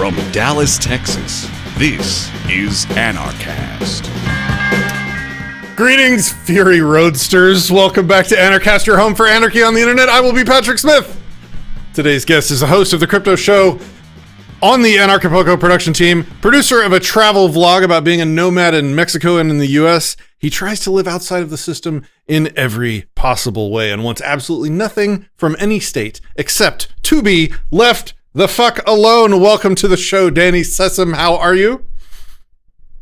From Dallas, Texas, this is Anarchast. Greetings, Fury Roadsters. Welcome back to Anarchast, your home for anarchy on the internet. I will be Patrick Smith. Today's guest is a host of the Crypto Show on the Anarchapulco production team, producer of a travel vlog about being a nomad in Mexico and in the US. He tries to live outside of the system in every possible way and wants absolutely nothing from any state except to be left the fuck alone. Welcome to the show, Danny Sessom. How are you?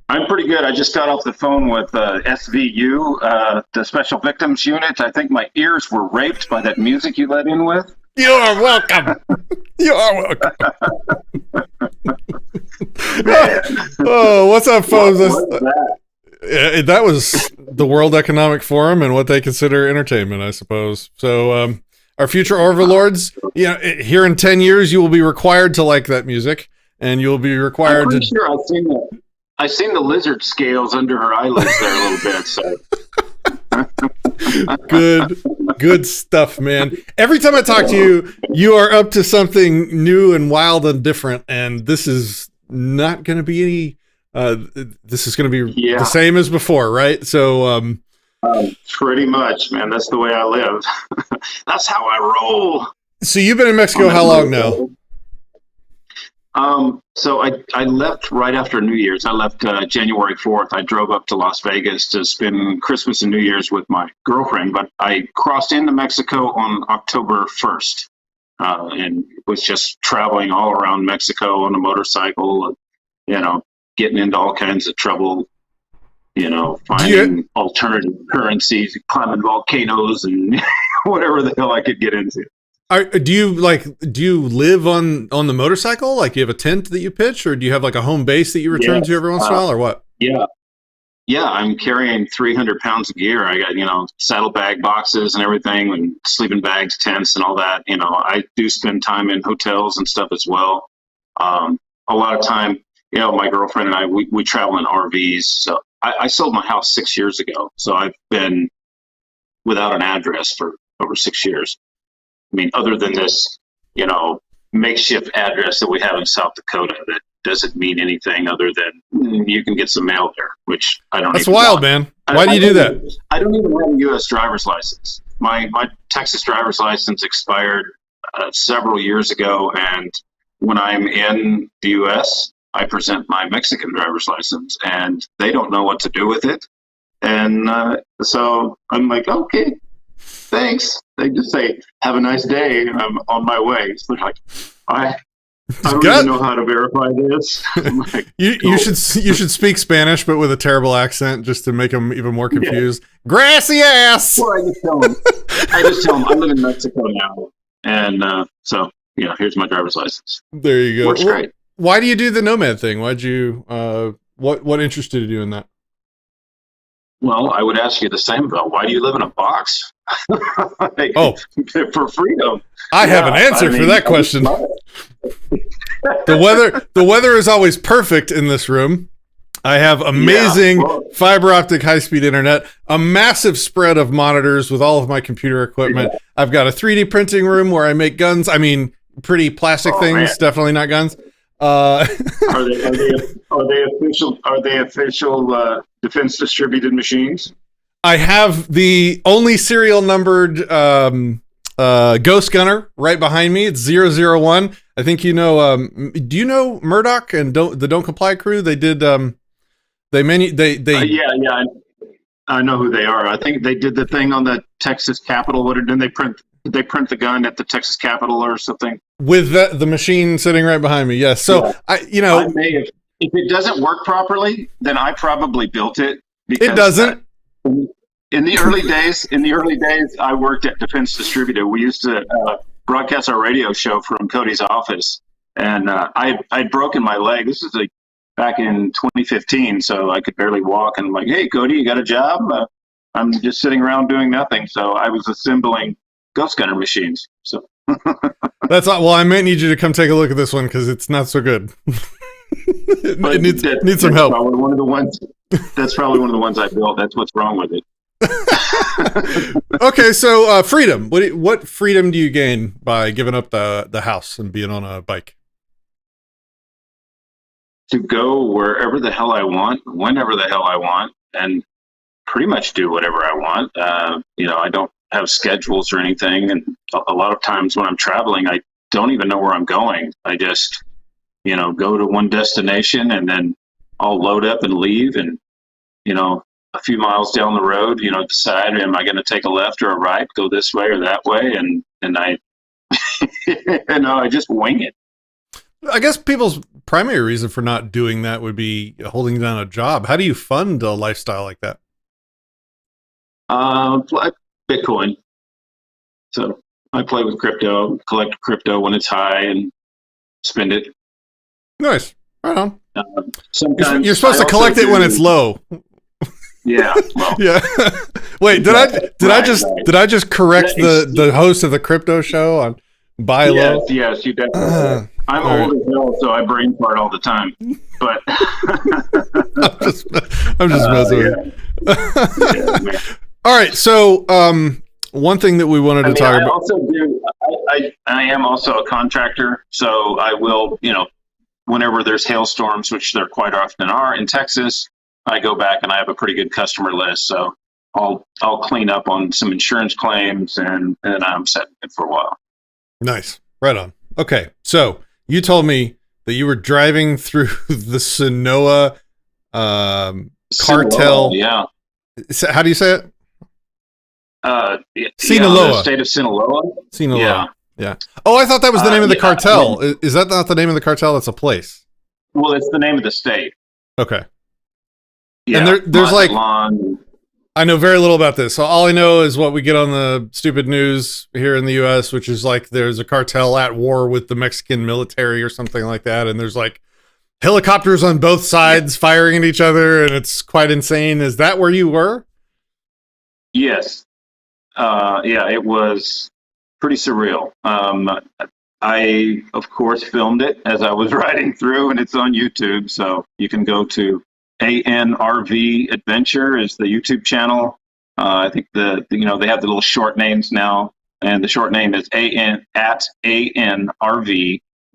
I'm pretty good. I just got off the phone with SVU, the Special Victims Unit. I think my ears were raped by that music you let in with. You are welcome. You are welcome. Oh, what's up, folks? That was the World Economic Forum and what they consider entertainment, I suppose. So, our future overlords, here in 10 years, you will be required to like that music, and you will be required I'm pretty sure I've seen the lizard scales under her eyelids there a little bit. So, good stuff, man. Every time I talk to you, you are up to something new and wild and different, and this is not going to be any. This is going to be the same as before, right? So, pretty much, man. That's the way I live. That's how I roll. So you've been in Mexico how long now? So I left right after New Year's. I left January 4th. I drove up to Las Vegas to spend Christmas and New Year's with my girlfriend, but I crossed into Mexico on October 1st and was just traveling all around Mexico on a motorcycle, getting into all kinds of trouble, finding alternative currencies, climbing volcanoes, and whatever the hell I could get into. Do you live on the motorcycle? Like, you have a tent that you pitch, or do you have like a home base that you return to every once in a while, or what? Yeah. I'm carrying 300 pounds of gear. I got, saddlebag boxes and everything, and sleeping bags, tents, and all that. I do spend time in hotels and stuff as well. A lot of time, my girlfriend and I, we travel in RVs. So I sold my house 6 years ago. So I've been without an address for over 6 years. I mean, other than this, makeshift address that we have in South Dakota that doesn't mean anything other than you can get some mail there, which I don't. That's wild, man. Why do you do that? I don't even have a U.S. driver's license. My Texas driver's license expired several years ago, and when I'm in the U.S., I present my Mexican driver's license, and they don't know what to do with it. And so I'm like, okay, thanks. They just say, have a nice day, and I'm on my way. So they're like, I don't even know how to verify this. Like, you should speak Spanish, but with a terrible accent, just to make them even more confused. Yeah. Grassy ass! Well, I just tell them I live in Mexico now. And so, here's my driver's license. There you go. Works great. Why do you do the nomad thing? Why'd you, what interested you in that? Well, I would ask you the same about why do you live in a box? For freedom. I have an answer for that question. The weather is always perfect in this room. I have amazing fiber optic high-speed internet, a massive spread of monitors with all of my computer equipment. Yeah. I've got a 3D printing room where I make guns. I mean, pretty plastic things, man. Definitely not guns. Are they official defense distributed machines? I have the only serial numbered Ghost Gunner right behind me. It's 001. I think do you know Murdoch and the Don't Comply crew? They did I know who they are. I think they did the thing on the Texas Capitol. Did they print the gun at the Texas Capitol or something? With the machine sitting right behind me, yes. So, yeah. I may have, if it doesn't work properly, then I probably built it. Because it doesn't. In the early days, I worked at Defense Distributor. We used to broadcast our radio show from Cody's office, and I'd broken my leg. This is back in 2015, so I could barely walk. And I'm like, hey, Cody, you got a job? I'm just sitting around doing nothing. So I was assembling Ghost Gunner machines. So that's all. Well, I might need you to come take a look at this one because it's not so good. it needs some help. That's probably one of the ones I built. That's what's wrong with it. Okay, so freedom. What freedom do you gain by giving up the house and being on a bike? to go wherever the hell I want, whenever the hell I want, and pretty much do whatever I want. I don't have schedules or anything. And a lot of times when I'm traveling, I don't even know where I'm going. I just, go to one destination and then I'll load up and leave. And, a few miles down the road, decide, am I going to take a left or a right, go this way or that way? And I, I just wing it. I guess people's primary reason for not doing that would be holding down a job. How do you fund a lifestyle like that? Bitcoin. So I play with crypto, collect crypto when it's high, and spend it. Nice, right on. Sometimes you're supposed to collect it when it's low. Yeah. Well, yeah. Wait, did I just correct the host of the crypto show on buy low? Yes, you definitely. I'm old as hell, so I brain fart all the time. But I'm just messing with you. All right, so one thing that we wanted to talk about. I also do. I am also a contractor, so I will, whenever there's hailstorms, which there quite often are in Texas, I go back and I have a pretty good customer list. So I'll clean up on some insurance claims, and I'm set for a while. Nice, right on. Okay, so you told me that you were driving through the Sinaloa cartel. Yeah. How do you say it? Sinaloa. The state of Sinaloa. Sinaloa. Yeah. Oh, I thought that was the name of the cartel. Is that not the name of the cartel? It's a place. Well, it's the name of the state. Okay. Yeah. And there's I know very little about this. So all I know is what we get on the stupid news here in the U.S., which is there's a cartel at war with the Mexican military or something like that. And there's helicopters on both sides firing at each other. And it's quite insane. Is that where you were? Yes. It was pretty surreal. I, of course, filmed it as I was riding through, and it's on YouTube. So you can go to ANRV Adventure is the YouTube channel. I think they have the little short names now, and the short name is ANRV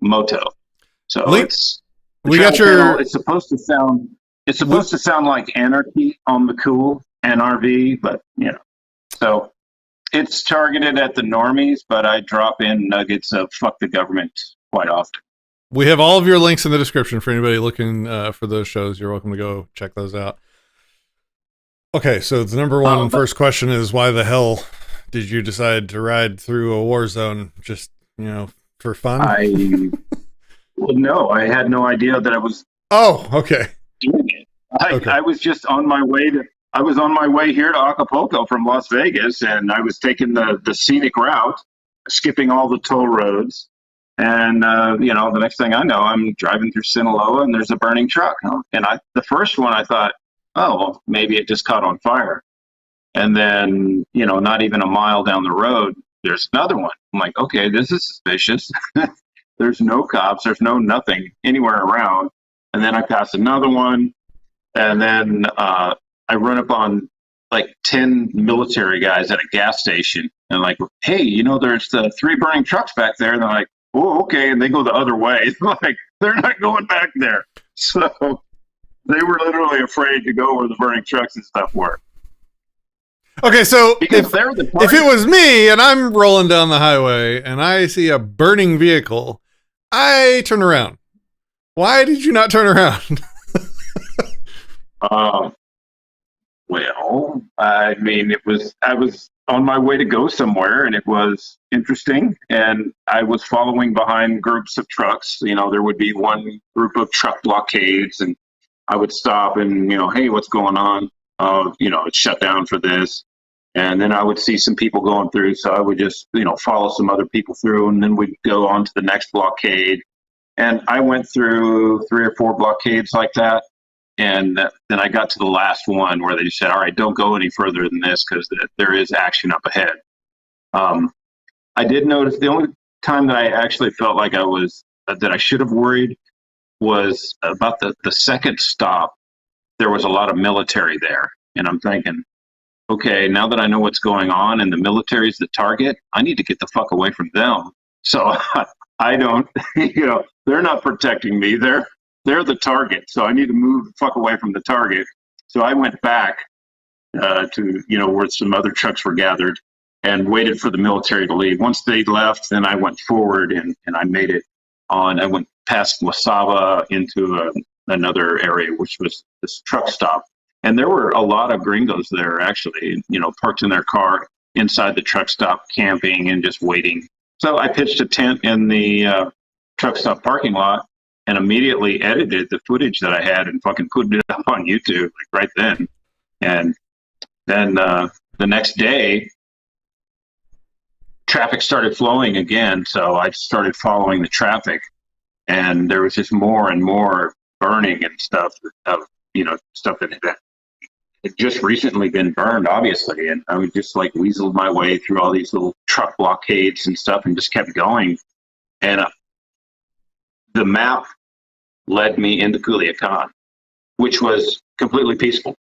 Moto. So it's supposed to sound like anarchy on the cool NRV, but so it's targeted at the normies, but I drop in nuggets of fuck the government quite often. We have all of your links in the description for anybody looking for those shows. You're welcome to go check those out. Okay, so the number one first question is, why the hell did you decide to ride through a war zone? Just, for fun? No, I had no idea that I was okay. doing it. I was just on my way here to Acapulco from Las Vegas, and I was taking the scenic route, skipping all the toll roads. And, the next thing I know, I'm driving through Sinaloa and there's a burning truck. And the first one I thought, well, maybe it just caught on fire. And then, not even a mile down the road, there's another one. I'm like, okay, this is suspicious. There's no cops. There's no nothing anywhere around. And then I pass another one. And then I run up on 10 military guys at a gas station. And hey, there's the 3 burning trucks back there. And they're like, oh, okay. And they go the other way. They're not going back there. So they were literally afraid to go where the burning trucks and stuff were. Okay, so if it was me and I'm rolling down the highway and I see a burning vehicle, I turn around. Why did you not turn around? Well, I was on my way to go somewhere, and it was interesting, and I was following behind groups of trucks. There would be one group of truck blockades, and I would stop and, hey, what's going on? It's shut down for this. And then I would see some people going through, so I would just, follow some other people through, and then we'd go on to the next blockade. And I went through 3 or 4 blockades like that. And then I got to the last one where they said, all right, don't go any further than this because there is action up ahead. I did notice the only time that I actually felt like that I should have worried was about the second stop. There was a lot of military there. And I'm thinking, okay, now that I know what's going on and the military's the target, I need to get the fuck away from them. So I don't, they're not protecting me. They're they're the target, so I need to move the fuck away from the target. So I went back to, where some other trucks were gathered and waited for the military to leave. Once they left, then I went forward and I made it on. I went past Wasaba into another area, which was this truck stop. And there were a lot of gringos there, actually, parked in their car inside the truck stop, camping and just waiting. So I pitched a tent in the truck stop parking lot and immediately edited the footage that I had and fucking put it up on YouTube right then. And then the next day, traffic started flowing again. So I started following the traffic, and there was just more and more burning and stuff of, stuff that had just recently been burned, obviously. And I would just like weaseled my way through all these little truck blockades and stuff and just kept going. And the map led me into Culiacan, which was completely peaceful.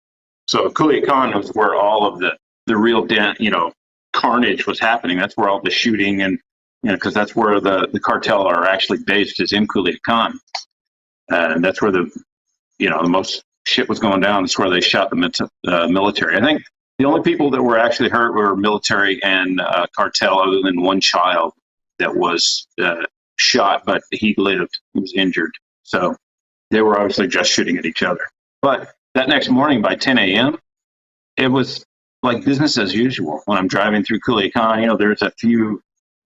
So Culiacan was where all of the real carnage was happening. That's where all the shooting and, because that's where the cartel are actually based, is in Culiacan. And that's where the most shit was going down. That's where they shot the military. I think the only people that were actually hurt were military and cartel, other than one child that was shot, but he lived. He was injured. So they were obviously just shooting at each other. But that next morning by 10 a.m., it was like business as usual. When I'm driving through Culiacan, there's a few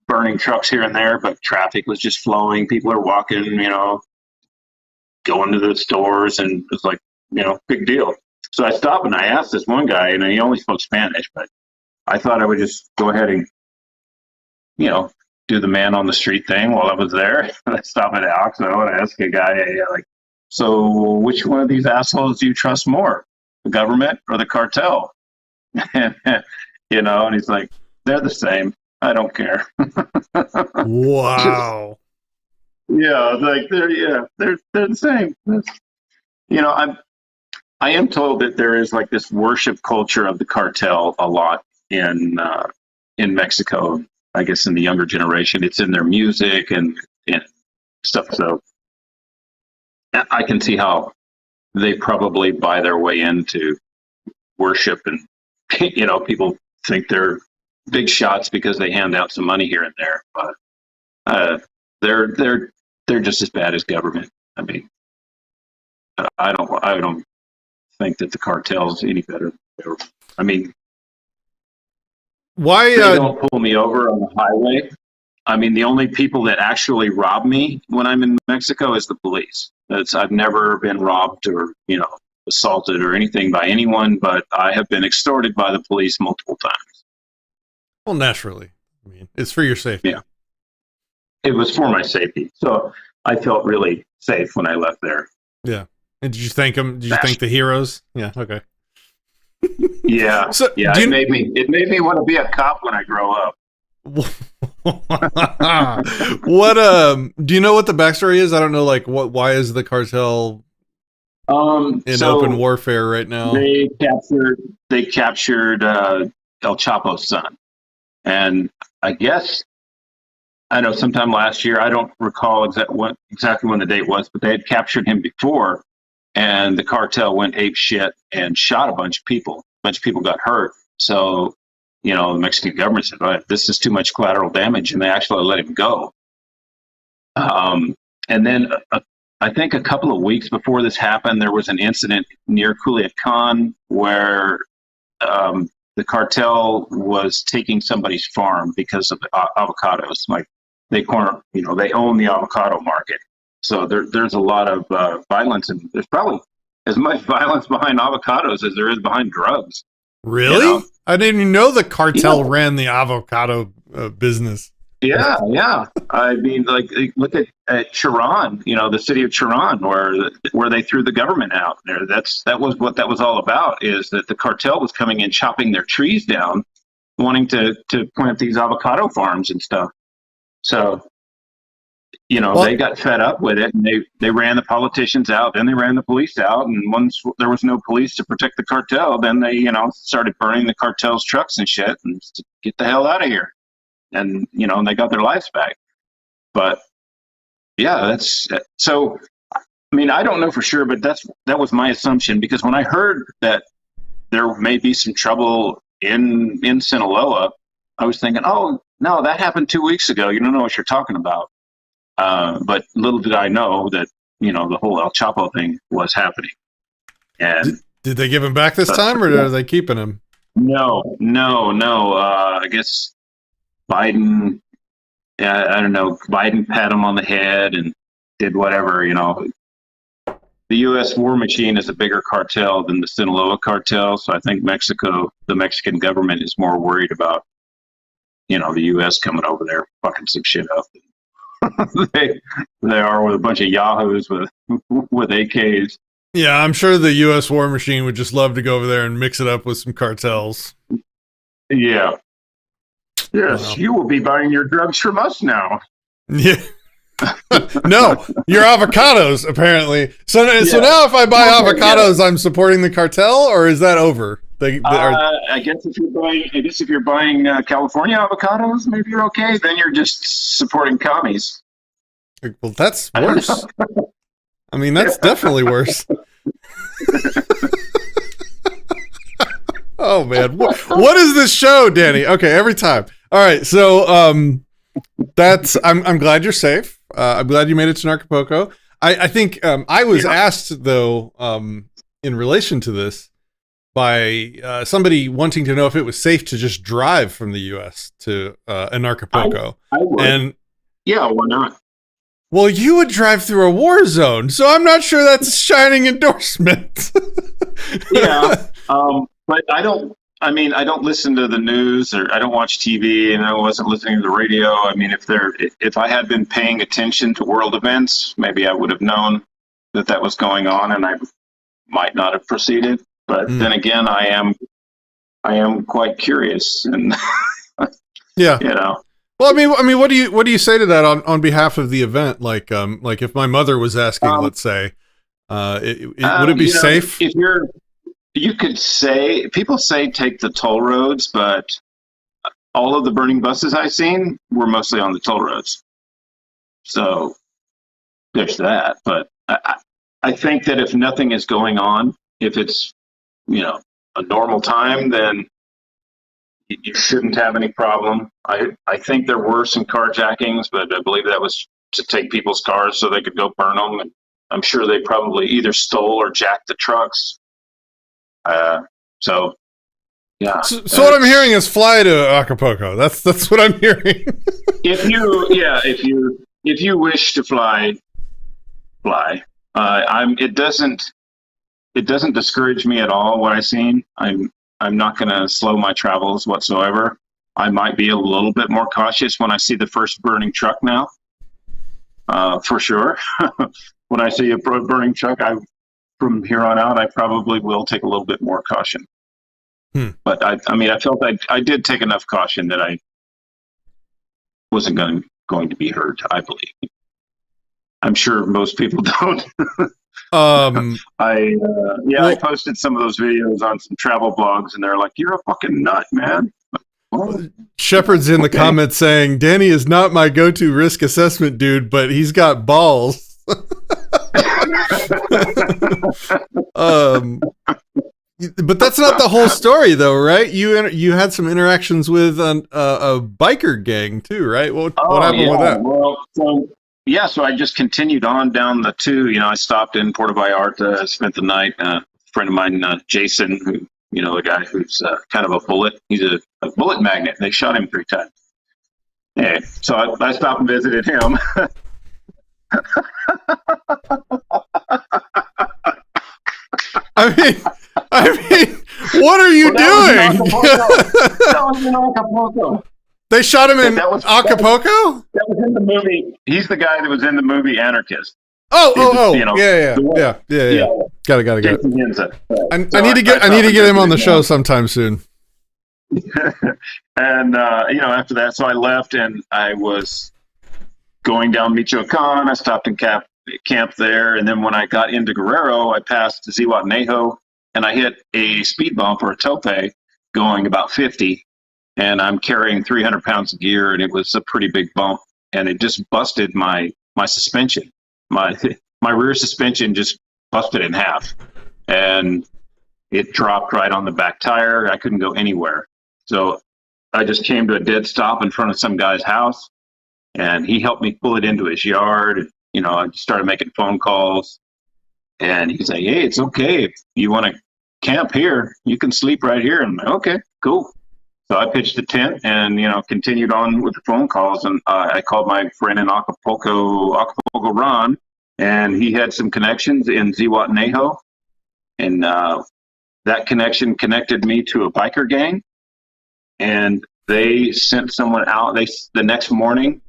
burning trucks here and there, but traffic was just flowing. People are walking, going to the stores, and it was like, big deal. So I stopped and I asked this one guy, and he only spoke Spanish, but I thought I would just go ahead and, do the man on the street thing while I was there. I stopped at Alex and I want to ask a guy, so which one of these assholes do you trust more, the government or the cartel? And he's like, they're the same. I don't care. Wow. Like they're the same. I am told that there is like this worship culture of the cartel a lot in Mexico. I guess in the younger generation, it's in their music and stuff. So I can see how they probably buy their way into worship, and people think they're big shots because they hand out some money here and there, but they're just as bad as government. I mean, I don't think that the cartel's any better. I mean, why they don't pull me over on the highway. I mean, the only people that actually rob me when I'm in Mexico is the police. I've never been robbed or assaulted or anything by anyone, but I have been extorted by the police multiple times. Well, naturally. I mean, it's for your safety. Yeah. It was for my safety. So I felt really safe when I left there. Yeah. And did you thank them? Did you thank the heroes? Yeah. Okay. Yeah. So, it made me want to be a cop when I grow up. What do you know what the backstory is? I don't know, like why is the cartel in open warfare right now? They captured El Chapo's son. And I guess, I know sometime last year, I don't recall exactly when the date was, but they had captured him before, and the cartel went ape shit and shot a bunch of people. A bunch of people got hurt. So, the Mexican government said, "All right, this is too much collateral damage," and they actually let him go. And then I think a couple of weeks before this happened, there was an incident near Culiacan where the cartel was taking somebody's farm because of avocados. Like they own the avocado market. So there's a lot of violence, and there's probably as much violence behind avocados as there is behind drugs. Really? I didn't even know the cartel ran the avocado business. Yeah. I mean, like, look at Chiron, the city of Chiron, where they threw the government out there. That was what that was all about, is that the cartel was coming in, chopping their trees down, wanting to plant these avocado farms and stuff. So, they got fed up with it, and they ran the politicians out, then they ran the police out, and once there was no police to protect the cartel, then they, started burning the cartel's trucks and shit, and to get the hell out of here. And, and they got their lives back. But, yeah, so I mean, I don't know for sure, but that was my assumption, because when I heard that there may be some trouble in Sinaloa, I was thinking, oh no, that happened 2 weeks ago. You don't know what you're talking about. But little did I know that the whole El Chapo thing was happening. And did they give him back this time, or are they keeping him? No. I guess Biden. I don't know. Biden pat him on the head and did whatever. The U.S. war machine is a bigger cartel than the Sinaloa cartel, so I think the Mexican government, is more worried about the U.S. coming over there fucking some shit up. they are with a bunch of yahoos with AKs. Yeah, I'm sure the U.S. war machine would just love to go over there and mix it up with some cartels. Yeah. Yes, Wow. You will be buying your drugs from us now. Yeah. No, your avocados, apparently. So now if I buy avocados, I'm supporting the cartel, or is that over? I guess if you're buying California avocados, maybe you're okay. Then you're just supporting commies. Well, that's worse. I mean, that's definitely worse. Oh man, what is this show, Danny? Okay, every time. All right, so I'm glad you're safe. I'm glad you made it to Acapulco. I think I was asked though, in relation to this, by somebody wanting to know if it was safe to just drive from the U.S. to Acapulco. I would. And yeah, why not? Well, you would drive through a war zone, so I'm not sure that's a shining endorsement. Yeah, but I don't listen to the news, or I don't watch TV, and I wasn't listening to the radio. I mean, if I had been paying attention to world events, maybe I would have known that was going on, and I might not have proceeded. But then again, I am quite curious, and yeah, Well, I mean, what do you say to that on behalf of the event? Like if my mother was asking, let's say, would it be safe? If you could say, people say take the toll roads, but all of the burning buses I've seen were mostly on the toll roads. So there's that. But I think that if nothing is going on, if it's a normal time, then you shouldn't have any problem. I think there were some carjackings, but I believe that was to take people's cars so they could go burn them. And I'm sure they probably either stole or jacked the trucks. So yeah. So what I'm hearing is fly to Acapulco. That's what I'm hearing. if you wish to fly. It doesn't discourage me at all what I've seen. I'm not going to slow my travels whatsoever. I might be a little bit more cautious when I see the first burning truck now, for sure. When I see a burning truck, from here on out, I probably will take a little bit more caution. But I felt I did take enough caution that I wasn't going to be hurt, I believe. I'm sure most people don't. I posted some of those videos on some travel blogs, and they're like, "You're a fucking nut, man." Shepard's in the comments saying, "Danny is not my go-to risk assessment dude, but he's got balls." But that's not the whole story, though, right? You had some interactions with a biker gang too, right? What happened with that? Well, so I just continued on down the two. I stopped in Puerto Vallarta. I spent the night. A friend of mine, Jason, who the guy who's kind of a bullet. He's a bullet magnet. They shot him 3 times. Yeah, so I stopped and visited him. I mean, what are you doing? That was in Acapulco. They shot him in Acapulco? That was in the movie. He's the guy that was in the movie Anarchast. Oh, yeah. Got it. I need to get him on the show sometime soon. And after that, so I left, and I was going down Michoacan. I stopped in camp there, and then when I got into Guerrero, I passed Zihuatanejo, and I hit a speed bump or a tope going about 50, and I'm carrying 300 pounds of gear, and it was a pretty big bump, and it just busted my suspension. my rear suspension just busted in half, and it dropped right on the back tire. I couldn't go anywhere. So I just came to a dead stop in front of some guy's house, and he helped me pull it into his yard. You know, I started making phone calls, and he's like, "Hey, it's okay. If you want to camp here, you can sleep right here." And I'm like, "Okay, cool." So I pitched the tent and, you know, continued on with the phone calls. And I called my friend in Acapulco, Ron, and he had some connections in Zihuatanejo. And that connection connected me to a biker gang. And they sent someone out. The next morning,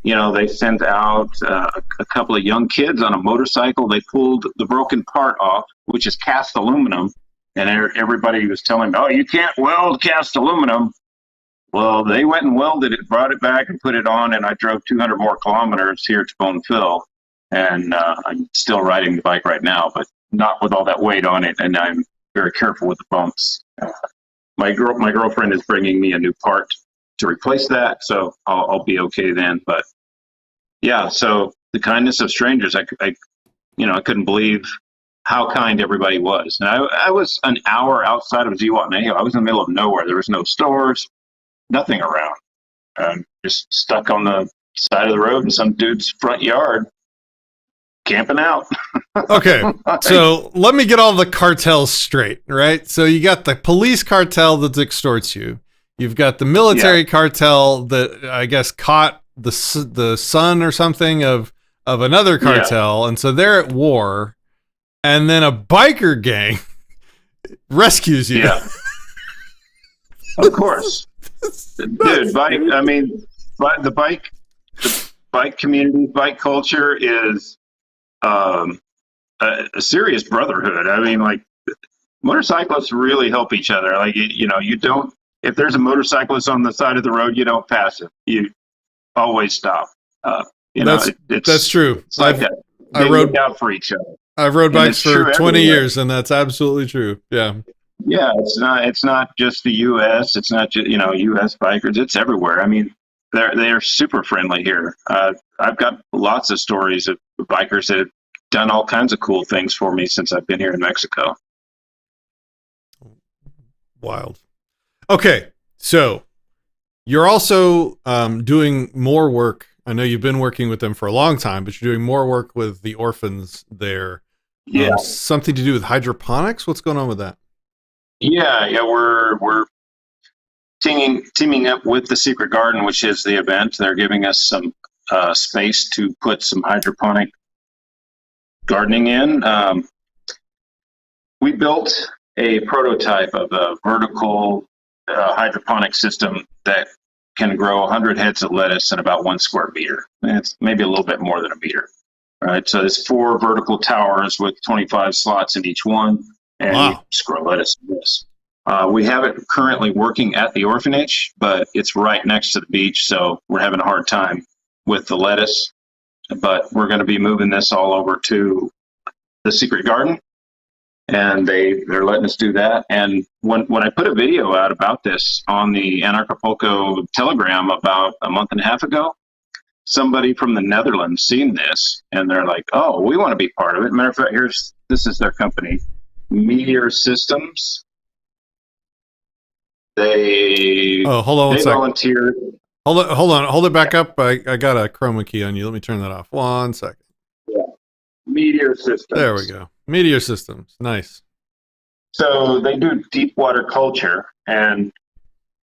you know, they sent out a couple of young kids on a motorcycle. They pulled the broken part off, which is cast aluminum. And everybody was telling me, "Oh, you can't weld cast aluminum." Well, they went and welded it, brought it back, and put it on, and I drove 200 more kilometers here to Bonefil. And I'm still riding the bike right now, but not with all that weight on it, and I'm very careful with the bumps. My girlfriend is bringing me a new part to replace that, so I'll be okay then. But yeah, so the kindness of strangers, I couldn't believe how kind everybody was. And I was an hour outside of Zihuatanejo. I was in the middle of nowhere. There was no stores, nothing around. Just stuck on the side of the road in some dude's front yard, camping out. Okay, so let me get all the cartels straight, right? So you got the police cartel that extorts you. You've got the military cartel that I guess caught the son or something of another cartel, and so they're at war. And then a biker gang rescues you. Yeah. Of course. Dude, the bike community, bike culture is a serious brotherhood. I mean, like, motorcyclists really help each other. Like, you don't, if there's a motorcyclist on the side of the road, you don't pass him. You always stop. That's true. It's like that. They look out for each other. I've rode bikes for 20 years, and that's absolutely true. Yeah. Yeah, it's not just the U.S. It's not just, U.S. bikers. It's everywhere. I mean, they're super friendly here. I've got lots of stories of bikers that have done all kinds of cool things for me since I've been here in Mexico. Wild. Okay, so you're also doing more work. I know you've been working with them for a long time, but you're doing more work with the Orphans there. Yeah. Something to do with hydroponics? What's going on with that? Yeah, we're teaming up with the Secret Garden, which is the event. They're giving us some space to put some hydroponic gardening in. We built a prototype of a vertical hydroponic system that can grow 100 heads of lettuce in about 1 square meter. And it's maybe a little bit more than a meter. Right, so there's 4 vertical towers with 25 slots in each one, and you just grow lettuce in this. We have it currently working at the orphanage, but it's right next to the beach, so we're having a hard time with the lettuce. But we're going to be moving this all over to the Secret Garden, and they're letting us do that. And when I put a video out about this on the Anarchapulco Telegram about a month and a half ago, somebody from the Netherlands seen this, and they're like, "Oh, we want to be part of it." Matter of fact, this is their company, Meteor Systems. Hold on 1 second. Volunteered. Hold it back up. I got a chroma key on you. Let me turn that off. 1 second. Yeah, Meteor Systems. There we go. Meteor Systems. Nice. So they do deep water culture, and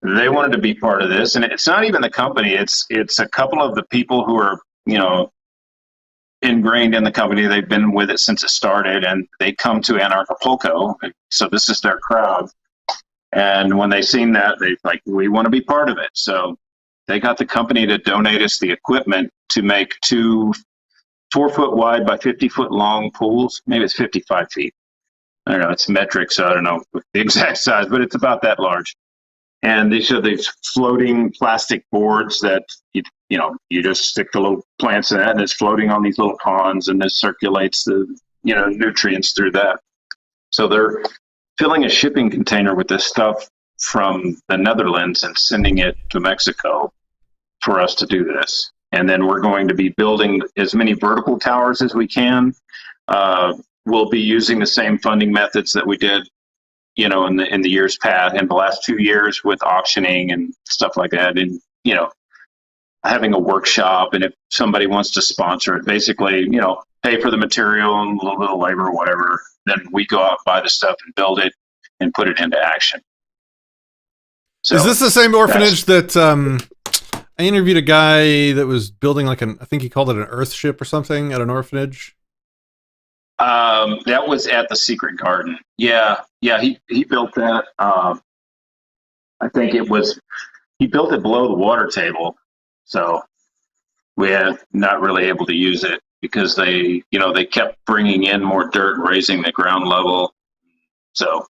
they wanted to be part of this. And it's not even the company. It's a couple of the people who are, ingrained in the company. They've been with it since it started, and they come to Anarchapulco. So this is their crowd. And when they seen that, they like, we want to be part of it. So they got the company to donate us the equipment to make 2 4-foot wide by 50-foot long pools. Maybe it's 55 feet. I don't know. It's metric, so I don't know the exact size, but it's about that large. And they show these floating plastic boards that you just stick the little plants in that, and it's floating on these little ponds, and this circulates the nutrients through that. So they're filling a shipping container with this stuff from the Netherlands and sending it to Mexico for us to do this. And then we're going to be building as many vertical towers as we can. We'll be using the same funding methods that we did, in the years past, in the last 2 years with auctioning and stuff like that. And, having a workshop, and if somebody wants to sponsor it, basically, pay for the material and a little bit of labor or whatever, then we go out, buy the stuff and build it and put it into action. So is this the same orphanage that I interviewed a guy that was building I think he called it an Earth ship or something at an orphanage? That was at the Secret Garden. Yeah, he built that. I think he built it below the water table, so we had not really able to use it because they kept bringing in more dirt and raising the ground level, so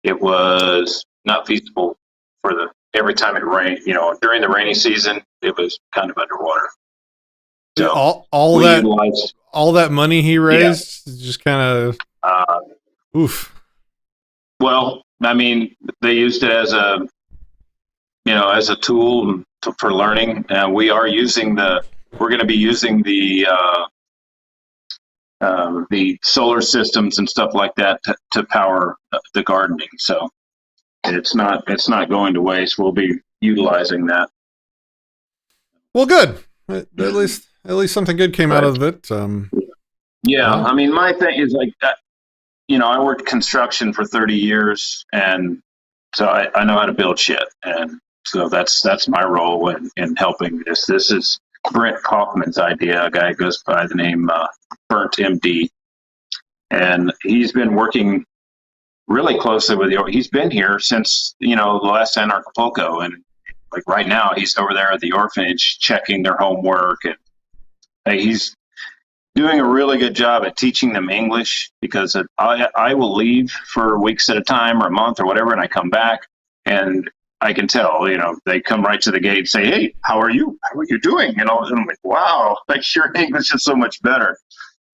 it was not feasible for every time it rained. During the rainy season, it was kind of underwater. So all that money he raised just kind of oof. Well, I mean, they used it as a tool for learning. We're going to be using the solar systems and stuff like that to power the gardening. So it's not going to waste. We'll be utilizing that. Well, good. At least something good came out of it. I mean, my thing is that. I worked construction for 30 years, and so I know how to build shit. And so that's my role in helping this. This is Brent Kaufman's idea. A guy who goes by the name Burnt MD. And he's been working really closely with he's been here since, the last Anarchapulco. And right now he's over there at the orphanage checking their homework. And he's doing a really good job at teaching them English, because I will leave for weeks at a time or a month or whatever, and I come back and I can tell, they come right to the gate and say, "Hey, how are you? How are you doing?" And all of a sudden I'm like, wow, your English is so much better.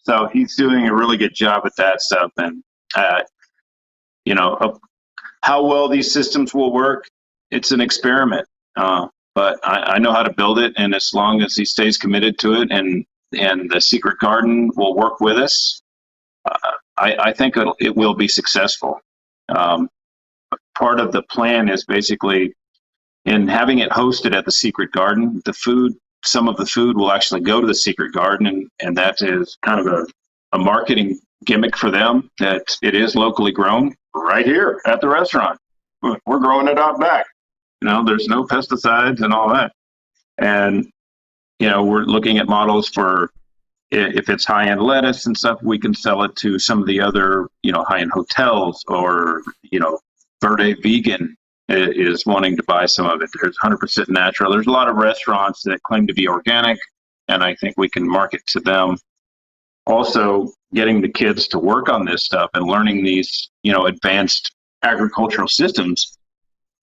So he's doing a really good job at that stuff. And, how well these systems will work, it's an experiment. But I know how to build it, and as long as he stays committed to it and the Secret Garden will work with us, I think it will be successful. Part of the plan is basically in having it hosted at the Secret Garden, some of the food will actually go to the Secret Garden, and that is kind of a marketing gimmick for them, that it is locally grown right here at the restaurant. We're growing it out back. There's no pesticides and all that. And we're looking at models for if it's high-end lettuce and stuff, we can sell it to some of the other, high-end hotels, or, Verde Vegan is wanting to buy some of it. There's 100% natural. There's a lot of restaurants that claim to be organic, and I think we can market to them. Also, getting the kids to work on this stuff and learning these, advanced agricultural systems,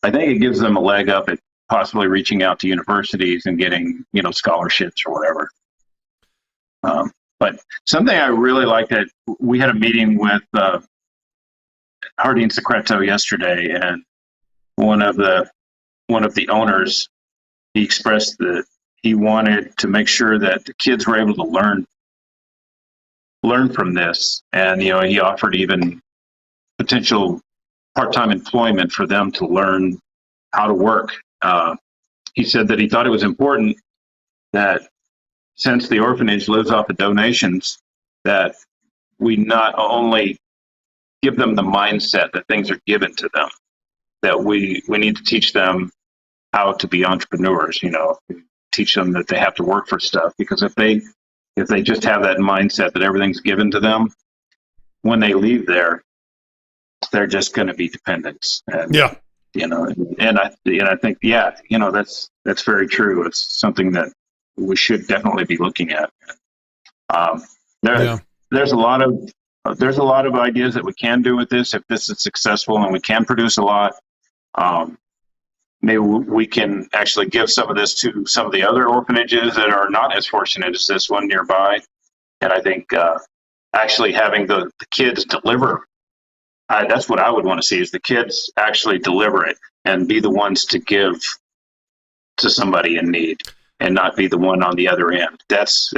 I think it gives them a leg up at possibly reaching out to universities and getting, scholarships or whatever. But something I really like, that we had a meeting with Harding Secreto yesterday, and one of the owners, he expressed that he wanted to make sure that the kids were able to learn from this, and he offered even potential part-time employment for them to learn how to work. He said that he thought it was important that, since the orphanage lives off of donations, that we not only give them the mindset that things are given to them, that we need to teach them how to be entrepreneurs, teach them that they have to work for stuff, because if they just have that mindset that everything's given to them, when they leave there, they're just going to be dependents. And, and I think, that's very true. It's something that we should definitely be looking at. There's a lot of ideas that we can do with this if this is successful and we can produce a lot. Maybe we can actually give some of this to some of the other orphanages that are not as fortunate as this one nearby. And I think actually having the kids deliver, that's what I would want to see, is the kids actually deliver it and be the ones to give to somebody in need. and not be the one on the other end. That's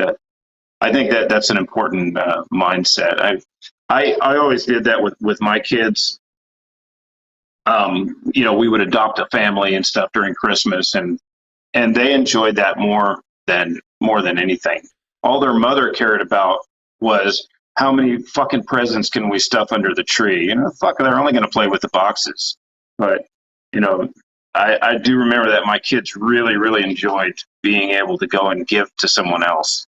I think that's an important mindset. I always did that with my kids. We would adopt a family and stuff during Christmas, and they enjoyed that more than anything. All their mother cared about was how many fucking presents can we stuff under the tree. They're only going to play with the boxes. But I do remember that my kids really, really enjoyed being able to go and give to someone else.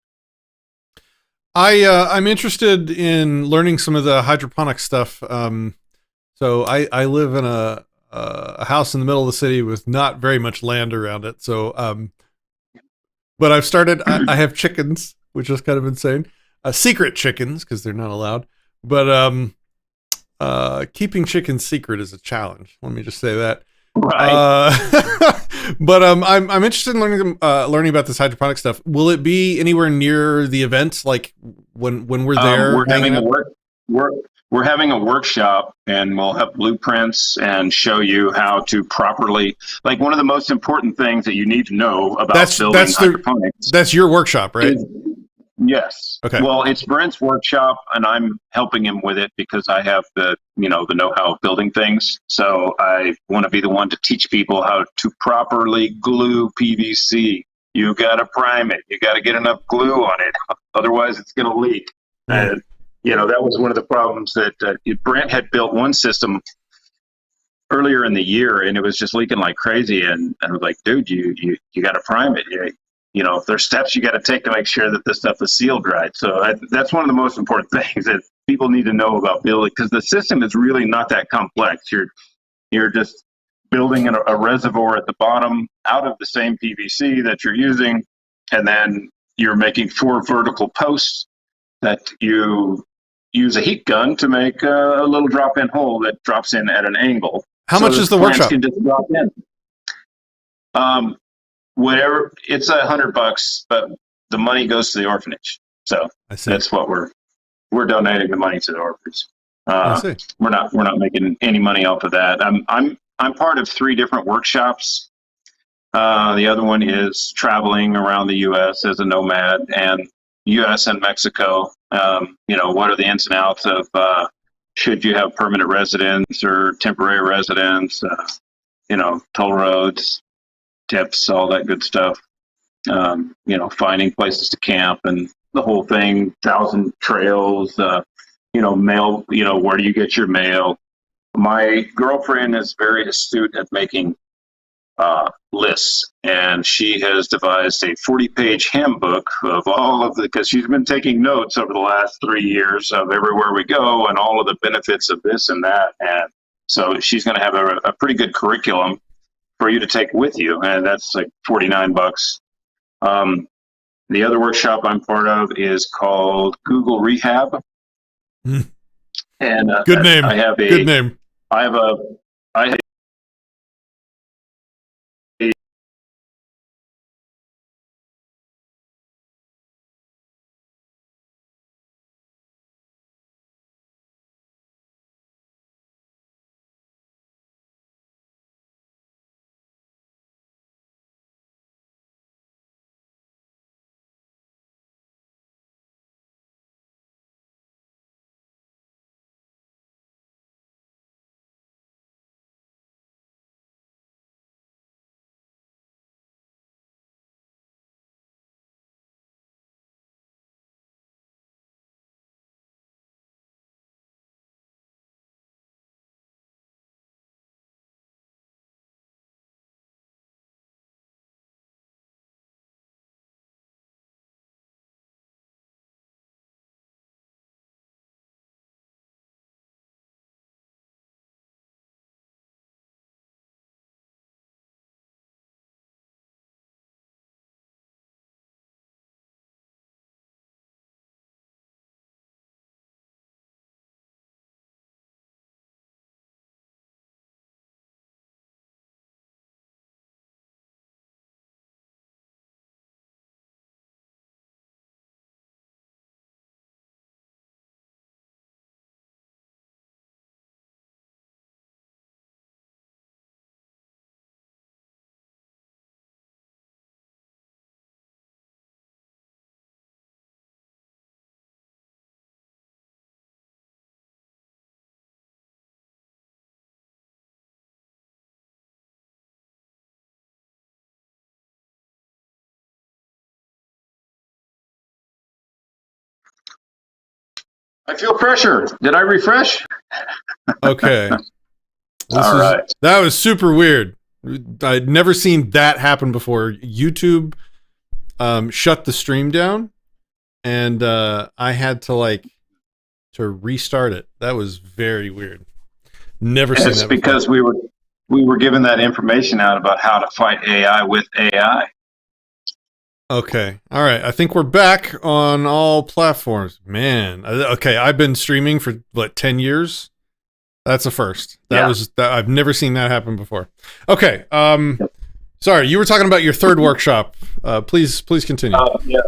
I'm interested in learning some of the hydroponic stuff. So I live in a house in the middle of the city with not very much land around it. So, but I've started. I have chickens, which is kind of insane. Secret chickens because they're not allowed. But keeping chickens secret is a challenge. Let me just say that. Right. But I'm interested in learning about this hydroponic stuff. Will it be anywhere near the event? Like when we're there? We're having a workshop, and we'll have blueprints and show you how to properly. Like, one of the most important things that you need to know about building hydroponics. That's your workshop, right? Yes. Okay. Well, it's Brent's workshop, and I'm helping him with it because I have the know-how of building things. So I want to be the one to teach people how to properly glue PVC. You got to prime it. You got to get enough glue on it. Otherwise, it's going to leak. And, that was one of the problems that Brent had built one system earlier in the year, and it was just leaking like crazy. And I was like, dude, you got to prime it. If there's steps you got to take to make sure that this stuff is sealed right. So that's one of the most important things that people need to know about building, because the system is really not that complex. You're just building a reservoir at the bottom out of the same PVC that you're using, and then you're making 4 vertical posts that you use a heat gun to make a little drop-in hole that drops in at an angle. How much is the workshop? Can just drop in. Whatever, it's $100, but the money goes to the orphanage. So that's what we're donating the money to the orphans. We're not making any money off of that. I'm part of 3 different workshops. The other one is traveling around the U.S. as a nomad, and U.S. and Mexico. What are the ins and outs of should you have permanent residence or temporary residence? Toll roads, tips, all that good stuff. Finding places to camp and the whole thing. 1,000 trails. Mail. Where do you get your mail? My girlfriend is very astute at making lists, and she has devised a 40-page handbook of all of because she's been taking notes over the last 3 years of everywhere we go and all of the benefits of this and that. And so she's going to have a pretty good curriculum for you to take with you, and that's like $49. The other workshop I'm part of is called Google Rehab. And good name. Good name. I have I feel pressure. Did I refresh? Okay. All right. That was super weird. I'd never seen that happen before. YouTube shut the stream down, and I had to restart it. That was very weird. Never seen that before. It's because we were given that information out about how to fight AI with AI. Okay. All right. I think we're back on all platforms. Man. Okay. I've been streaming for 10 years. That's a first. I've never seen that happen before. Okay. Sorry, you were talking about your third workshop. Please continue. Yeah.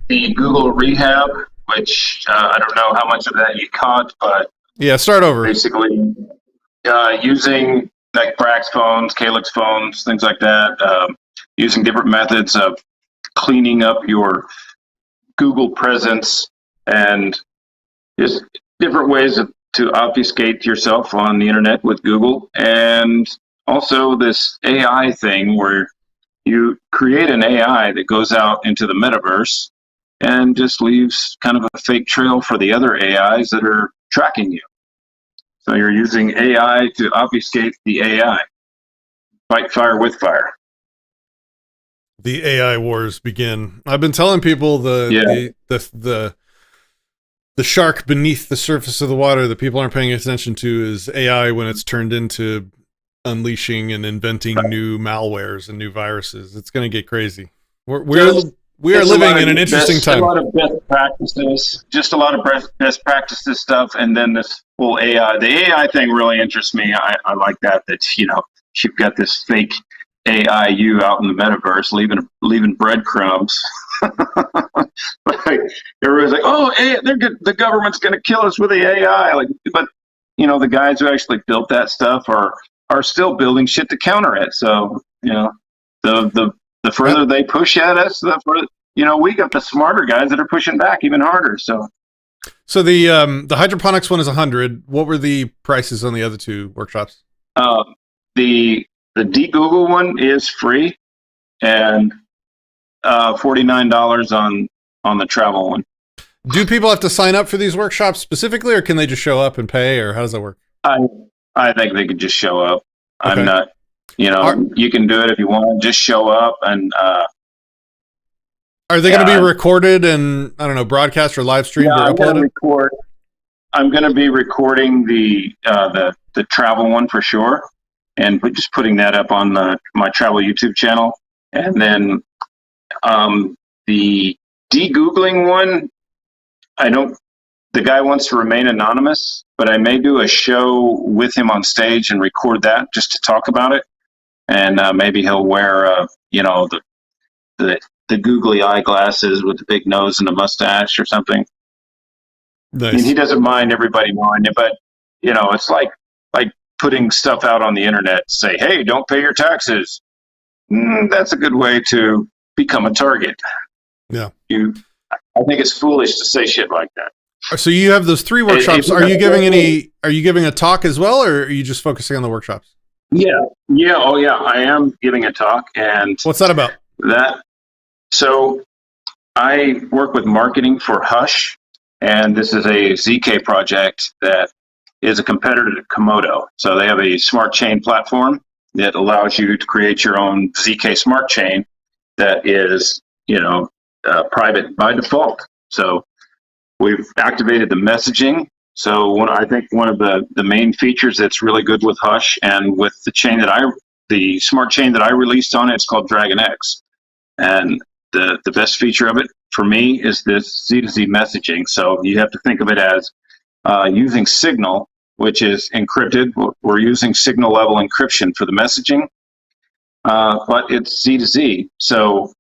The Google Rehab, which I don't know how much of that you caught, but yeah, start over. Basically, using like Brax phones, Calyx phones, things like that, using different methods of cleaning up your Google presence and just different ways to obfuscate yourself on the internet with Google. And also this AI thing where you create an AI that goes out into the metaverse and just leaves kind of a fake trail for the other AIs that are tracking you. So you're using AI to obfuscate the AI. Fight fire with fire. The AI wars begin. I've been telling people the shark beneath the surface of the water that people aren't paying attention to is AI when it's turned into unleashing and inventing new malwares and new viruses. It's going to get crazy. We are living in an interesting time. A lot of best practices, just a lot of best practices stuff, and then this whole AI. The AI thing really interests me. I like that you've got this fake AI you out in the metaverse leaving breadcrumbs. Everybody's like, oh, the government's going to kill us with the AI. But the guys who actually built that stuff are still building shit to counter it. So the further they push at us, the further we got the smarter guys that are pushing back even harder. So the hydroponics one is 100. What were the prices on the other two workshops? The de-Google one is free, and $49 on the travel one. Do people have to sign up for these workshops specifically, or can they just show up and pay, or how does that work? I think they could just show up. Okay. I'm not, you can do it if you want. Just show up and. Are they going to be recorded and broadcast or live streamed or uploaded? I'm going to be recording the travel one for sure, and just putting that up on my travel YouTube channel. And then the de-Googling one, the guy wants to remain anonymous, but I may do a show with him on stage and record that just to talk about it. And maybe he'll wear, the googly eyeglasses with the big nose and a mustache or something. Nice. I mean, he doesn't mind everybody knowing it, but it's like putting stuff out on the internet. Say, hey, don't pay your taxes. That's a good way to become a target. Yeah. I think it's foolish to say shit like that. So you have those 3 workshops. Are you giving a talk as well, or are you just focusing on the workshops? Yeah. Oh yeah. I am giving a talk. And what's that about? So I work with marketing for Hush, and this is a ZK project that is a competitor to Komodo. So they have a smart chain platform that allows you to create your own ZK smart chain that is, private by default. So we've activated the messaging. So I think one of the main features that's really good with Hush and with the smart chain that I released on it's called Dragonx. And the best feature of it for me is this Z2Z messaging. So you have to think of it as using Signal, which is encrypted. We're using Signal level encryption for the messaging, but it's Z2Z. So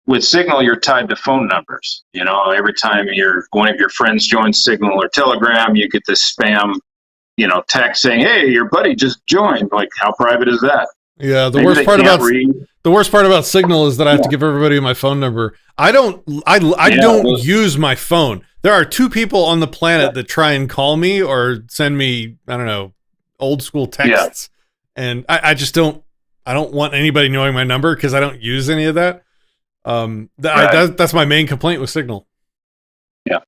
with Signal, you're tied to phone numbers. Every time one of your friends joins Signal or Telegram, you get this spam, text saying, "Hey, your buddy just joined." Like, how private is that? Yeah, the worst part about Signal is that I have to give everybody my phone number. I don't use my phone. There are 2 people on the planet that try and call me or send me, old school texts. Yeah. And I just don't want anybody knowing my number because I don't use any of that. That's my main complaint with Signal. Yeah.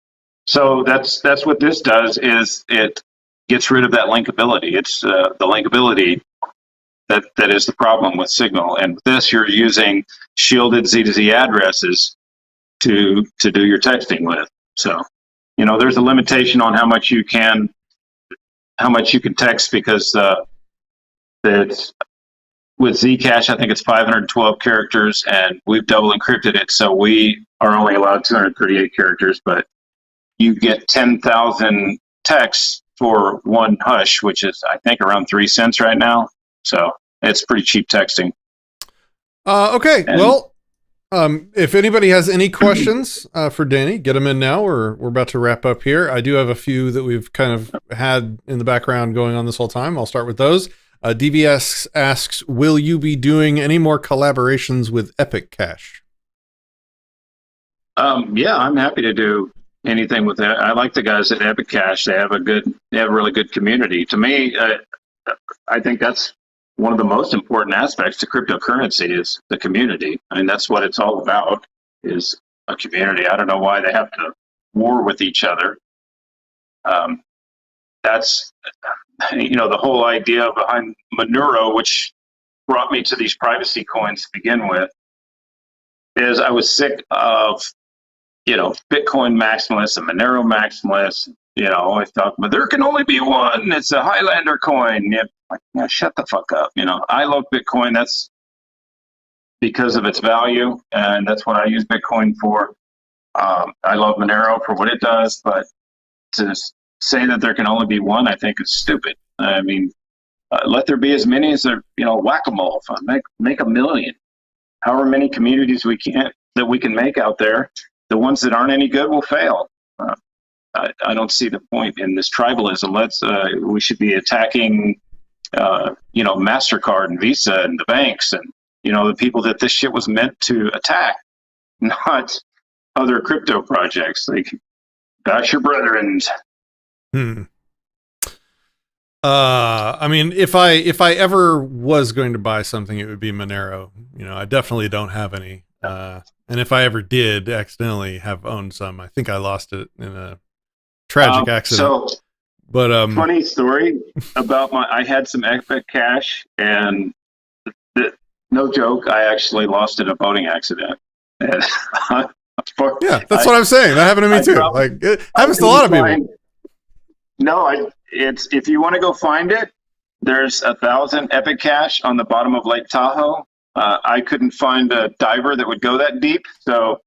So that's what this does, is it gets rid of that linkability. It's the linkability that is the problem with Signal. And with this, you're using shielded Z to Z addresses to do your texting with. So, there's a limitation on how much you can text, because it's with Zcash, I think it's 512 characters, and we've double encrypted it, so we are only allowed 238 characters, but you get 10,000 texts for one Hush, which is, I think, around 3 cents right now. So it's pretty cheap texting. Okay, well, if anybody has any questions for Danny, get them in now, or we're about to wrap up here. I do have a few that we've kind of had in the background going on this whole time. I'll start with those. DVS asks, will you be doing any more collaborations with Epic Cash? Yeah, I'm happy to do anything with that. I like the guys at Epic Cash. They have a really good community. To me, I think that's one of the most important aspects to cryptocurrency is the community. I mean, that's what it's all about, is a community. I don't know why they have to war with each other. That's, the whole idea behind Monero, which brought me to these privacy coins to begin with, is I was sick of, Bitcoin maximalists and Monero maximalists. I thought, but there can only be one. It's a Highlander coin. Shut the fuck up. I love Bitcoin. That's because of its value, and that's what I use Bitcoin for. I love Monero for what it does, but to say that there can only be one, I think is stupid. I mean, let there be as many as there. Whack-a-mole. Make a million. However many communities we can make out there. The ones that aren't any good will fail. I don't see the point in this tribalism. We should be attacking, MasterCard and Visa and the banks and, the people that this shit was meant to attack, not other crypto projects. Like, bash your brethren. I mean, if I ever was going to buy something, it would be Monero. I definitely don't have any. And if I ever did accidentally have owned some, I think I lost it in a tragic accident. So, but funny story about I had some Epic Cash, and no joke, I actually lost it in a boating accident. Yeah, that's what I'm saying. That happened to me too. It happens to a lot of people. No, if you want to go find it, there's 1,000 Epic Cash on the bottom of Lake Tahoe. I couldn't find a diver that would go that deep. So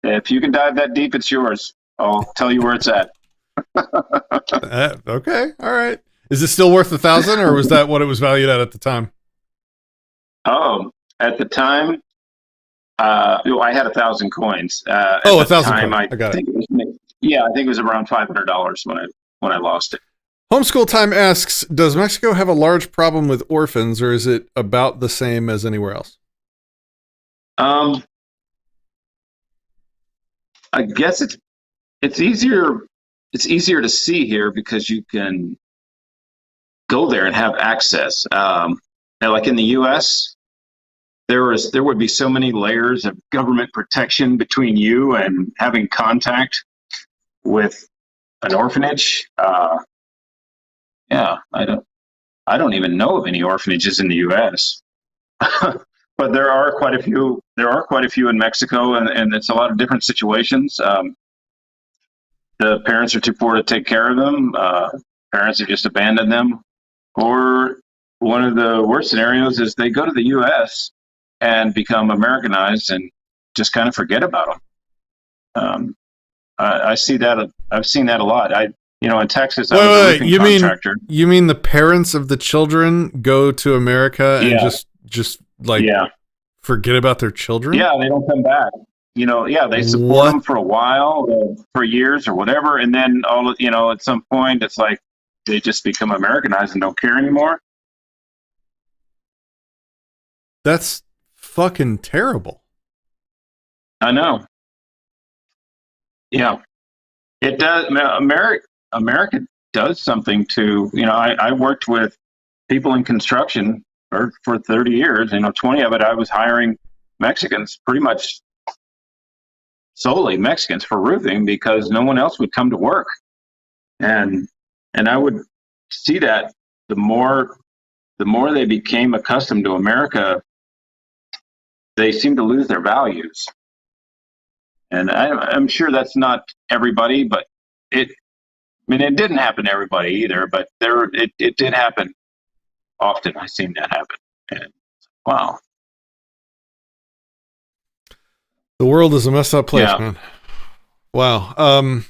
if you can dive that deep, it's yours. I'll tell you where it's at. Okay. All right. Is it still worth 1,000, or was that what it was valued at the time? Oh, at the time, I had 1,000 coins. 1,000 coins. I got it. I think it was around $500 when I lost it. Homeschool Time asks, does Mexico have a large problem with orphans, or is it about the same as anywhere else? I guess it's easier to see here because you can go there and have access. Like in the US, there would be so many layers of government protection between you and having contact with an orphanage. I don't even know of any orphanages in the U.S. But there are quite a few. There are quite a few in Mexico, and it's a lot of different situations. The parents are too poor to take care of them. Parents have just abandoned them. Or one of the worst scenarios is they go to the U.S. and become Americanized and just kind of forget about them. I see that. I've seen that a lot. In Texas, I was a roofing contractor. You mean the parents of the children go to America and just forget about their children? Yeah, they don't come back. They support them for a while, for years or whatever, and then at some point, it's like they just become Americanized and don't care anymore. That's fucking terrible. I know. Yeah, it does. America does something to, I worked with people in construction for 30 years, 20 of it I was hiring Mexicans pretty much solely Mexicans for roofing because no one else would come to work. And I would see that the more they became accustomed to America, they seem to lose their values. And I'm sure that's not everybody, but it didn't happen to everybody either, but it did happen often. I've seen that happen. And wow. The world is a messed up place, Yeah. man. Wow.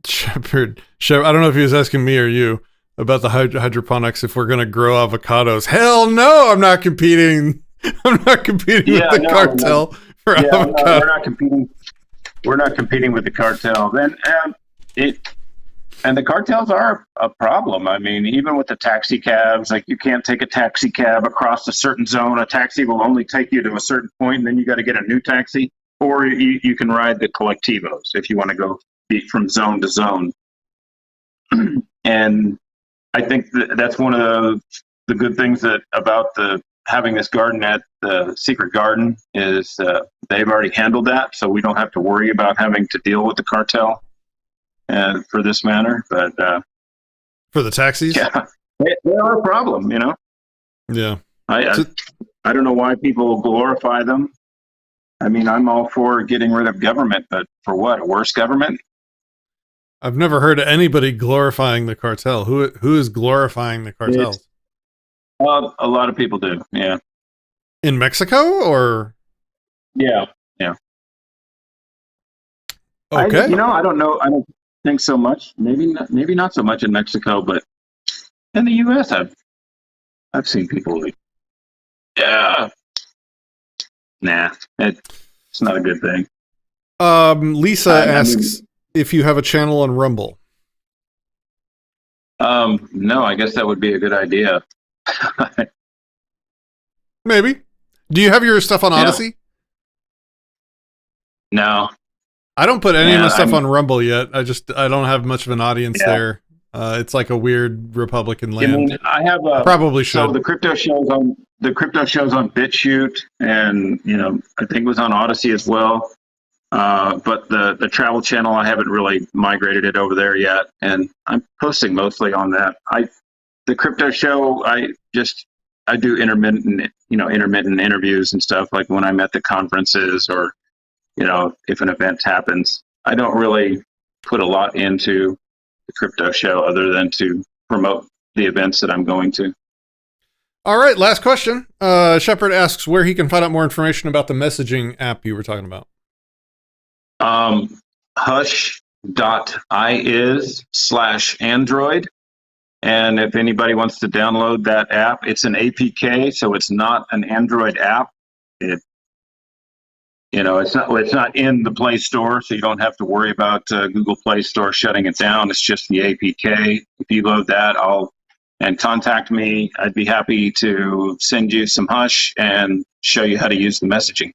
Shepard, I don't know if he was asking me or you about the hydroponics, if we're going to grow avocados. Hell no, I'm not competing. I'm not competing with the cartel for avocados. No, we're not competing. We're not competing with the cartel. And the cartels are a problem. I mean, even with the taxi cabs, like you can't take a taxi cab across a certain zone. A taxi will only take you to a certain point, and then you got to get a new taxi. Or you can ride the collectivos if you want to go from zone to zone. And I think that's one of the good things about having this garden at the Secret Garden is they've already handled that, so we don't have to worry about having to deal with the cartel for this matter. But for the taxis, yeah, they're a problem, you know. Yeah, I don't know why people glorify them. I mean, I'm all for getting rid of government, but for what? A worse government? I've never heard of anybody glorifying the cartel. Who is glorifying the cartels? Well, a lot of people do. Yeah. In Mexico, or? Yeah. Okay. I don't know. I don't think so much. Maybe not so much in Mexico, but in the U.S., I've seen people like, yeah. Nah, it's not a good thing. Lisa asks if you have a channel on Rumble. No, I guess that would be a good idea. Maybe. Do you have your stuff on Odysee? No. I don't put any of my stuff on Rumble yet. I don't have much of an audience there. It's like a weird Republican land. I mean, I have probably should. So the crypto shows on BitChute, and I think it was on Odysee as well. But the travel channel, I haven't really migrated it over there yet, and I'm posting mostly on that. The crypto show, I do intermittent interviews and stuff, like when I'm at the conferences or if an event happens. I don't really put a lot into the crypto show other than to promote the events that I'm going to. All right, last question. Shepard asks where he can find out more information about the messaging app you were talking about. Hush.is/Android. And if anybody wants to download that app, it's an APK, so it's not an Android app. It's not in the Play Store, so you don't have to worry about Google Play Store shutting it down. It's just the APK. If you load that, and contact me. I'd be happy to send you some Hush and show you how to use the messaging.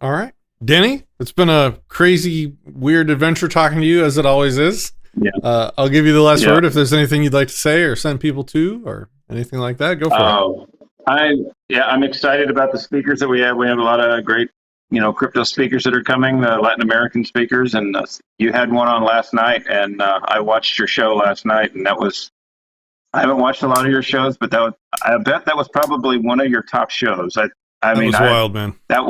All right. Denny, it's been a crazy, weird adventure talking to you, as it always is. Yeah. I'll give you the last word. If there's anything you'd like to say or send people to or anything like that, go for it. I'm excited about the speakers that we have. We have a lot of great, crypto speakers that are coming, Latin American speakers. And you had one on last night, and I watched your show last night, and I haven't watched a lot of your shows, but I bet that was probably one of your top shows. That was wild, man. It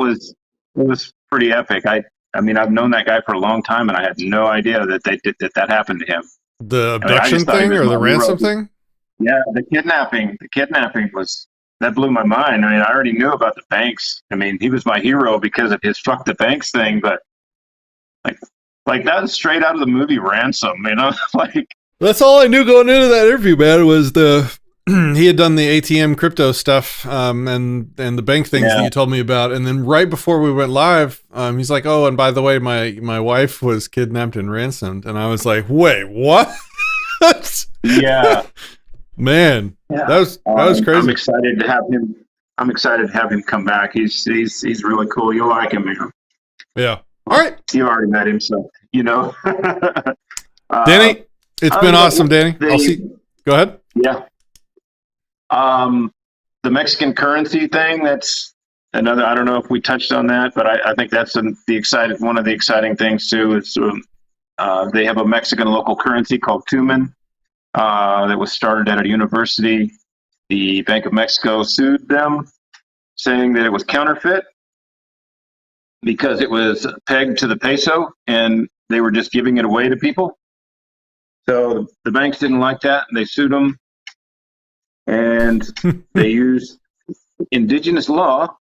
was pretty epic. I've known that guy for a long time, and I had no idea that that happened to him. The abduction thing or the ransom thing? Yeah, the kidnapping. The kidnapping that blew my mind. I already knew about the banks. He was my hero because of his "fuck the banks" thing, but like that was straight out of the movie Ransom. That's all I knew going into that interview, man, was he had done the ATM crypto stuff and the bank things that you told me about. And then right before we went live, he's like, oh, and by the way, my wife was kidnapped and ransomed. And I was like, wait, what? Yeah. Man, that was crazy. I'm excited to have him come back. He's really cool. You'll like him, man. Yeah. All right. You already met him, so Danny, it's been awesome, Danny. I'll see. Go ahead. Yeah. The Mexican currency thing, that's another, I don't know if we touched on that, but I think that's one of the exciting things too is they have a Mexican local currency called Tumen that was started at a university. The Bank of Mexico sued them, saying that it was counterfeit because it was pegged to the peso and they were just giving it away to people. So the banks didn't like that, and they sued them. And they used indigenous law,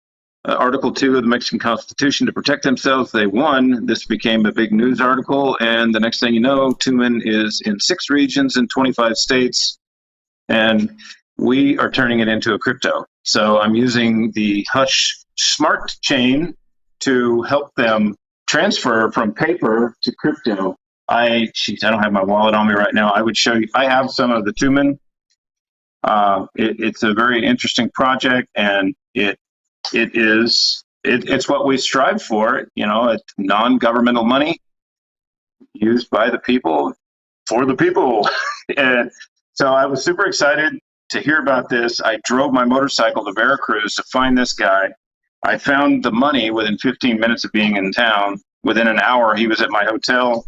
Article 2 of the Mexican Constitution, to protect themselves. They won. This became a big news article, and the next thing you know, Tumen is in 6 regions in 25 states, and we are turning it into a crypto. So I'm using the Hush smart chain to help them transfer from paper to crypto. I don't have my wallet on me right now. I would show you. I have some of the Tumen. It's a very interesting project, and it's what we strive for. It's non-governmental money used by the people for the people. And so I was super excited to hear about this. I drove my motorcycle to Veracruz to find this guy. I found the money within 15 minutes of being in town. Within an hour, he was at my hotel,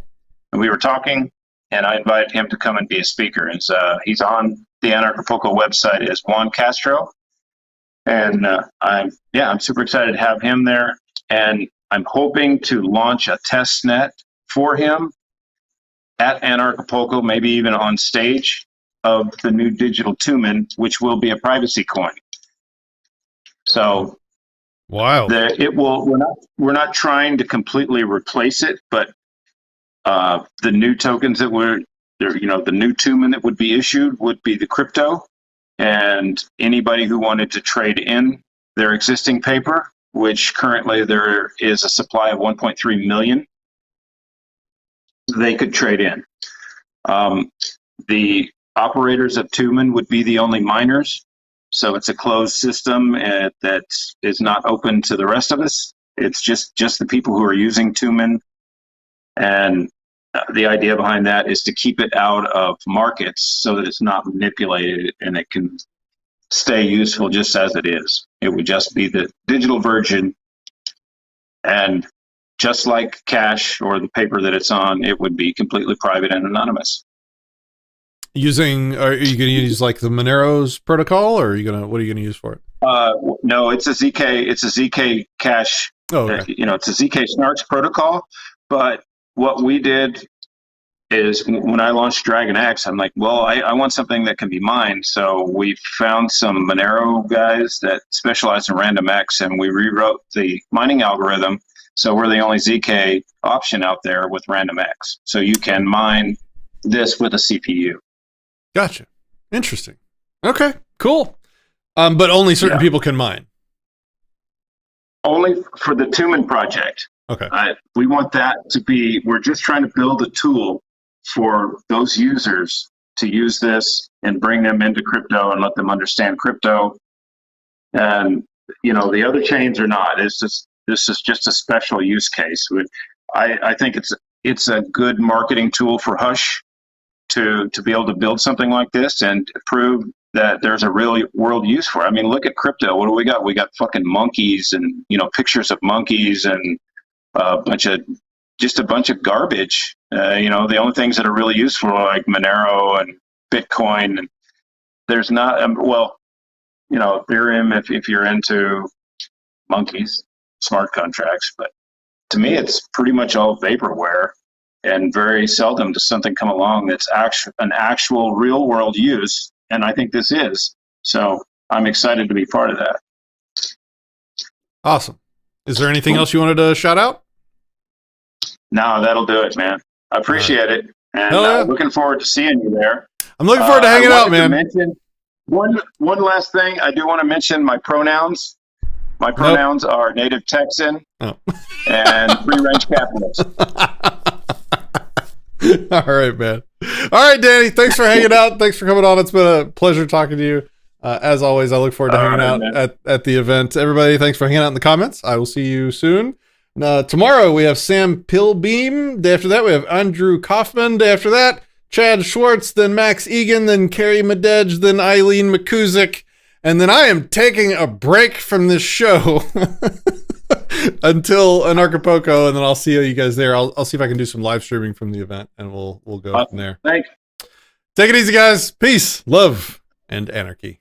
and we were talking, and I invited him to come and be a speaker. And he's on the Anarchapulco website as Juan Castro. And I'm super excited to have him there. And I'm hoping to launch a test net for him at Anarchapulco, maybe even on stage, of the new digital Tumen, which will be a privacy coin. So wow. We're not trying to completely replace it, but the new tokens that the new Tumen that would be issued would be the crypto, and anybody who wanted to trade in their existing paper, which currently there is a supply of 1.3 million, they could trade in. The operators of Tumen would be the only miners, so it's a closed system that is not open to the rest of us. It's just the people who are using Tumen. And the idea behind that is to keep it out of markets so that it's not manipulated and it can stay useful just as it is. It would just be the digital version, and just like cash or the paper that it's on, it would be completely private and anonymous. Are you going to use like the Monero's protocol, or what are you going to use for it? No, it's a ZK cash. Oh, okay. It's a ZK Snarks protocol. But what we did is when I launched Dragonx, I'm like, well, I want something that can be mined. So we found some Monero guys that specialize in RandomX, and we rewrote the mining algorithm. So we're the only ZK option out there with RandomX. So you can mine this with a CPU. Gotcha. Interesting. Okay, cool. But only certain people can mine. Only for the Tumen project. Okay. We want that to be, we're just trying to build a tool for those users to use this and bring them into crypto and let them understand crypto. And, the other chains are not. This is just a special use case. I think it's a good marketing tool for Hush to be able to build something like this and prove that there's a real world use for it. I mean, look at crypto. What do we got? We got fucking monkeys and, pictures of monkeys and a bunch of garbage. The only things that are really useful are like Monero and Bitcoin. And there's not, Ethereum if you're into monkeys, smart contracts. But to me, it's pretty much all vaporware. And very seldom does something come along that's an actual real world use. And I think this is. So I'm excited to be part of that. Awesome. Is there anything else you wanted to shout out? No, that'll do it, man. I appreciate it. And looking forward to seeing you there. I'm looking forward to hanging out, man. One last thing. I do want to mention my pronouns. My pronouns are native Texan and free-range capitalist. All right, man. All right, Danny. Thanks for hanging out. Thanks for coming on. It's been a pleasure talking to you. As always, I look forward to hanging out at the event. Everybody, thanks for hanging out in the comments. I will see you soon. Tomorrow, we have Sam Pilbeam. Day after that, we have Andrew Kaufman. Day after that, Chad Schwartz, then Max Egan, then Carrie Medej, then Eileen McCusick. And then I am taking a break from this show until Anarchapulco, and then I'll see you guys there. I'll see if I can do some live streaming from the event, and we'll go from there. Thanks. Take it easy, guys. Peace, love, and anarchy.